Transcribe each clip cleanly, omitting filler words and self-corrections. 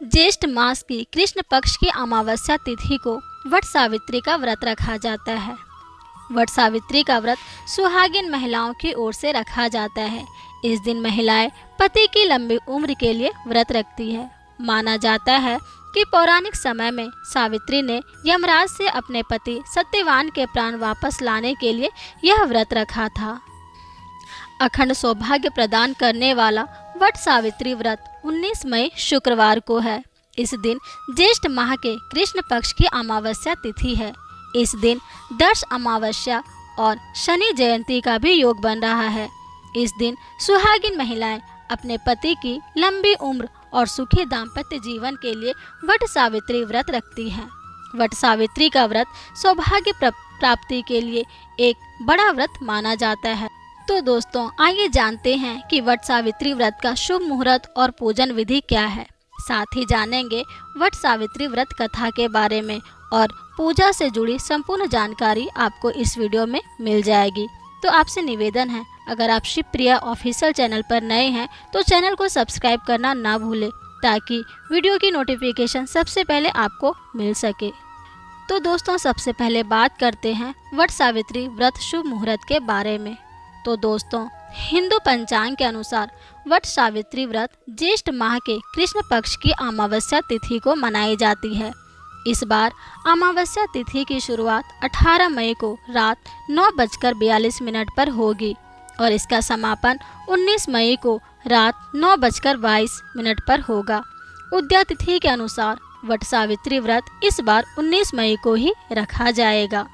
ज्येष्ठ मास की कृष्ण पक्ष की अमावस्या तिथि को वट सावित्री का व्रत रखा जाता है। वट सावित्री का व्रत सुहागिन महिलाओं की ओर से रखा जाता है। इस दिन महिलाएं पति की लंबी उम्र के लिए व्रत रखती है। माना जाता है कि पौराणिक समय में सावित्री ने यमराज से अपने पति सत्यवान के प्राण वापस लाने के लिए यह व्रत रखा था। अखंड सौभाग्य प्रदान करने वाला वट सावित्री व्रत 19 मई शुक्रवार को है। इस दिन ज्येष्ठ माह के कृष्ण पक्ष की अमावस्या तिथि है। इस दिन दर्श अमावस्या और शनि जयंती का भी योग बन रहा है। इस दिन सुहागिन महिलाएं अपने पति की लंबी उम्र और सुखी दाम्पत्य जीवन के लिए वट सावित्री व्रत रखती हैं। वट सावित्री का व्रत सौभाग्य प्राप्ति के लिए एक बड़ा व्रत माना जाता है। तो दोस्तों, आइए जानते हैं कि वट सावित्री व्रत का शुभ मुहूर्त और पूजन विधि क्या है। साथ ही जानेंगे वट सावित्री व्रत कथा के बारे में और पूजा से जुड़ी संपूर्ण जानकारी आपको इस वीडियो में मिल जाएगी। तो आपसे निवेदन है, अगर आप शिवप्रिया ऑफिशियल चैनल पर नए हैं तो चैनल को सब्सक्राइब करना ना भूलें, ताकि वीडियो की नोटिफिकेशन सबसे पहले आपको मिल सके। तो दोस्तों, सबसे पहले बात करते हैं वट सावित्री व्रत शुभ मुहूर्त के बारे में। तो दोस्तों, हिंदू पंचांग के अनुसार वट सावित्री व्रत ज्येष्ठ माह के कृष्ण पक्ष की अमावस्या तिथि को मनाई जाती है। इस बार अमावस्या तिथि की शुरुआत 18 मई को रात 9:42 पर होगी और इसका समापन 19 मई को रात 9:22 पर होगा। उदया तिथि के अनुसार वट सावित्री व्रत इस बार 19 मई को ही रखा जाएगा।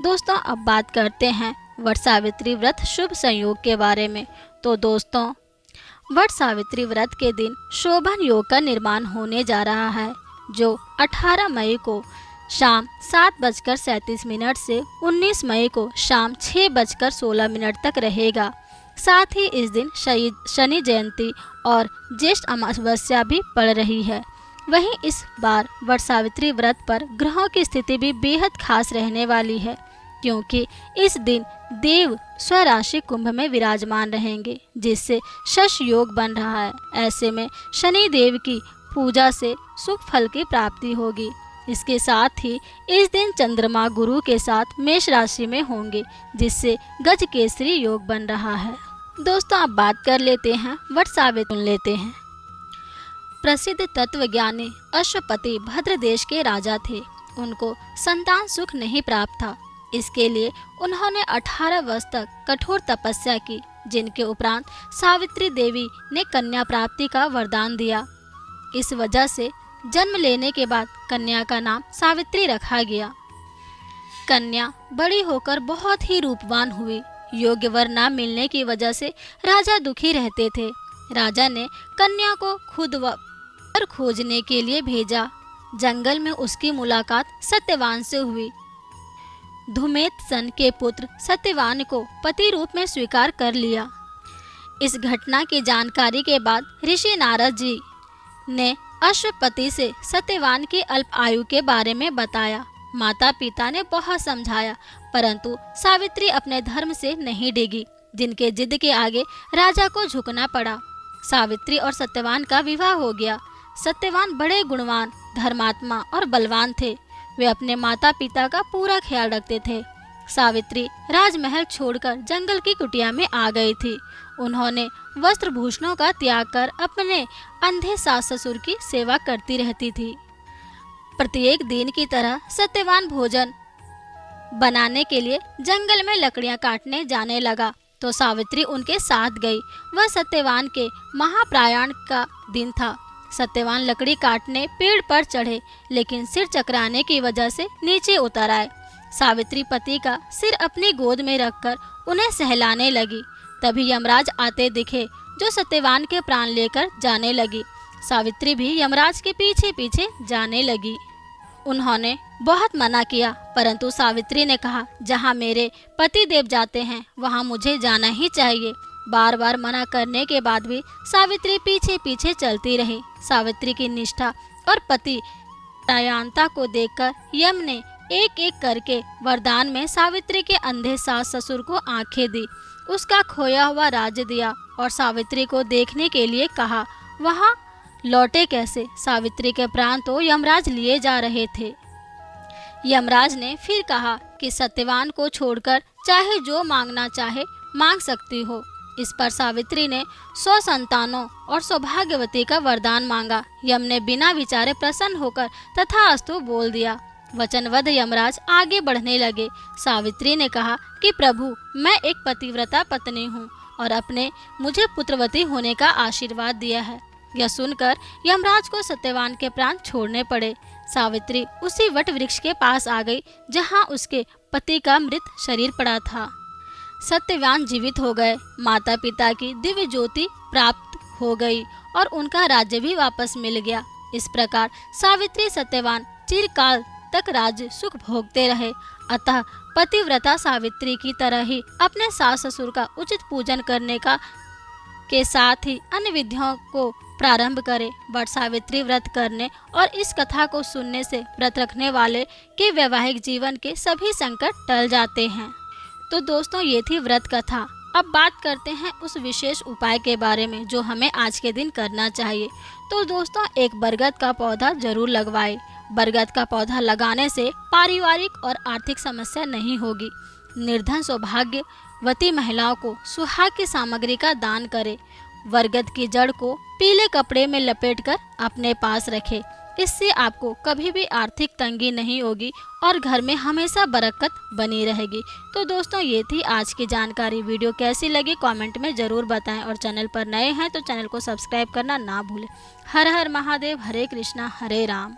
दोस्तों, अब बात करते हैं वट सावित्री व्रत शुभ संयोग के बारे में। तो दोस्तों, वट सावित्री व्रत के दिन शोभन योग का निर्माण होने जा रहा है, जो 18 मई को शाम 7:37 से 19 मई को शाम 6:16 तक रहेगा। साथ ही इस दिन शनि जयंती और ज्येष्ठ अमावस्या भी पड़ रही है। वहीं इस बार वट सावित्री व्रत पर ग्रहों की स्थिति भी बेहद खास रहने वाली है, क्योंकि इस दिन देव स्वराशि कुंभ में विराजमान रहेंगे, जिससे शश योग बन रहा है। ऐसे में शनि देव की पूजा से सुख फल की प्राप्ति होगी। इसके साथ ही इस दिन चंद्रमा गुरु के साथ मेष राशि में होंगे, जिससे गज केसरी योग बन रहा है। दोस्तों, अब बात कर लेते हैं वट सावित्री लेते हैं। प्रसिद्ध तत्वज्ञानी अश्वपति भद्र देश के राजा थे। उनको संतान सुख नहीं प्राप्त था। इसके लिए उन्होंने 18 वर्ष तक कठोर तपस्या की, जिनके उपरांत सावित्री देवी ने कन्या प्राप्ति का वरदान दिया। इस वजह से जन्म लेने के बाद कन्या का नाम सावित्री रखा गया। कन्या बड़ी होकर बहुत ही रूपवान हुई। योग्य वर न मिलने की वजह से राजा दुखी रहते थे। राजा ने कन्या को खुद वर खोजने के लिए भेजा। जंगल में उसकी मुलाकात सत्यवान से हुई। धूमेत सन के पुत्र सत्यवान को पति रूप में स्वीकार कर लिया। इस घटना की जानकारी के बाद ऋषि नारद जी ने अश्वपति से सत्यवान की अल्प आयु के बारे में बताया। माता पिता ने बहुत समझाया, परंतु सावित्री अपने धर्म से नहीं डिगी, जिनके जिद के आगे राजा को झुकना पड़ा। सावित्री और सत्यवान का विवाह हो गया। सत्यवान बड़े गुणवान, धर्मात्मा और बलवान थे। वे अपने माता पिता का पूरा ख्याल रखते थे। सावित्री राजमहल छोड़कर जंगल की कुटिया में आ गई थी। उन्होंने वस्त्र भूषणों का त्याग कर अपने अंधे सास ससुर की सेवा करती रहती थी। प्रत्येक दिन की तरह सत्यवान भोजन बनाने के लिए जंगल में लकड़ियां काटने जाने लगा, तो सावित्री उनके साथ गई। वह सत्यवान के महाप्रयाण का दिन था। सत्यवान लकड़ी काटने पेड़ पर चढ़े, लेकिन सिर चकराने की वजह से नीचे उतर आए। सावित्री पति का सिर अपनी गोद में रखकर उन्हें सहलाने लगी। तभी यमराज आते दिखे, जो सत्यवान के प्राण लेकर जाने लगी। सावित्री भी यमराज के पीछे पीछे जाने लगी। उन्होंने बहुत मना किया, परंतु सावित्री ने कहा, जहाँ मेरे पति देव जाते हैं वहाँ मुझे जाना ही चाहिए। बार बार मना करने के बाद भी सावित्री पीछे पीछे चलती रही। सावित्री की निष्ठा और पति परायणता को देखकर यम ने एक एक करके वरदान में सावित्री के अंधे सास ससुर को आंखें दी, उसका खोया हुआ राज्य दिया और सावित्री को देखने के लिए कहा। वहाँ लौटे कैसे? सावित्री के प्राण तो यमराज लिए जा रहे थे। यमराज ने फिर कहा कि सत्यवान को छोड़कर चाहे जो मांगना चाहे मांग सकती हो। इस पर सावित्री ने 100 संतानों और सौभाग्यवती का वरदान मांगा। यम ने बिना विचारे प्रसन्न होकर तथास्तु बोल दिया। वचनबद्ध यमराज आगे बढ़ने लगे। सावित्री ने कहा कि प्रभु, मैं एक पतिव्रता पत्नी हूँ और अपने मुझे पुत्रवती होने का आशीर्वाद दिया है। यह सुनकर यमराज को सत्यवान के प्राण छोड़ने पड़े। सावित्री उसी वट वृक्ष के पास आ गई जहाँ उसके पति का मृत शरीर पड़ा था। सत्यवान जीवित हो गए। माता पिता की दिव्य ज्योति प्राप्त हो गई और उनका राज्य भी वापस मिल गया। इस प्रकार सावित्री सत्यवान चिरकाल तक राज्य सुख भोगते रहे। अतः पतिव्रता सावित्री की तरह ही अपने सास ससुर का उचित पूजन करने के साथ ही अन्य विधियों को प्रारंभ करें। वट सावित्री व्रत करने और इस कथा को सुनने से व्रत रखने वाले के वैवाहिक जीवन के सभी संकट टल जाते हैं। तो दोस्तों, ये थी व्रत कथा। अब बात करते हैं उस विशेष उपाय के बारे में जो हमें आज के दिन करना चाहिए। तो दोस्तों, एक बरगद का पौधा जरूर लगवाएं। बरगद का पौधा लगाने से पारिवारिक और आर्थिक समस्या नहीं होगी। निर्धन सौभाग्यवती महिलाओं को सुहाग की सामग्री का दान करें। बरगद की जड़ को पीले कपड़े में लपेटकर अपने पास रखें। इससे आपको कभी भी आर्थिक तंगी नहीं होगी और घर में हमेशा बरकत बनी रहेगी। तो दोस्तों, ये थी आज की जानकारी। वीडियो कैसी लगी कमेंट में ज़रूर बताएं और चैनल पर नए हैं तो चैनल को सब्सक्राइब करना ना भूलें। हर हर महादेव, हरे कृष्णा हरे राम।